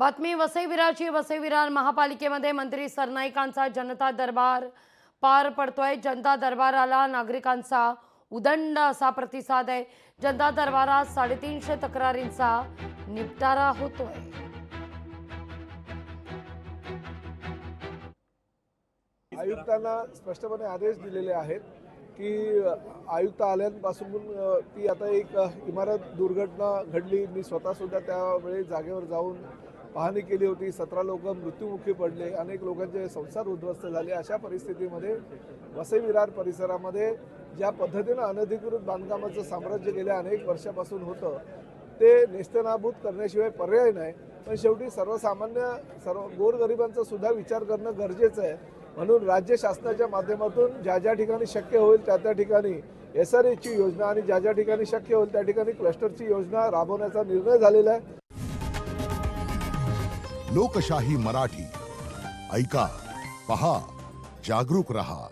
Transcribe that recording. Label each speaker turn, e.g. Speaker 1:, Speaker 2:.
Speaker 1: बातमी वसई विरारची। वसई विरार महापालिकेमध्ये मंत्री सरनाईकांचा जनता दरबार पार पडतोय। जनता दरबाराला नागरिकांचा उदंड असा प्रतिसाद आहे। जनता दरबारात 350 तक्रारींचा निपटारा होतोय।
Speaker 2: आयुक्तांना स्पष्टपणे आदेश दिलेले आहेत की आयुक्त आल्यापासून ती आता एक इमारत दुर्घटना घडली। मी स्वतः सुद्धा त्यावेळी जागेवर जाऊन पाहणी केली होती। 17 लोक मृत्युमुखी पडले, अनेक लोकांचे संसार उद्ध्वस्त झाले। अशा परिस्थितीमध्ये वसई विरार परिसरामध्ये ज्या पद्धतीने अनधिकृत बांधकामाचं साम्राज्य गेल्या अनेक वर्षापासून होतं ते नेस्तनाबूत करण्याशिवाय पर्याय नाही। पण शेवटी सर्व गोरगरिबांचा सुद्धा विचार करणं गरजेचं आहे। म्हणून राज्य शासनाच्या माध्यमातून ज्या ज्या ठिकाणी शक्य होईल त्या ठिकाणी SRAची योजना आणि ज्या ज्या ठिकाणी शक्य होईल त्या ठिकाणी क्लस्टरची योजना राबवण्याचा निर्णय झालेला आहे।
Speaker 3: लोकशाही मराठी ऐका, पहा, जागरूक रहा।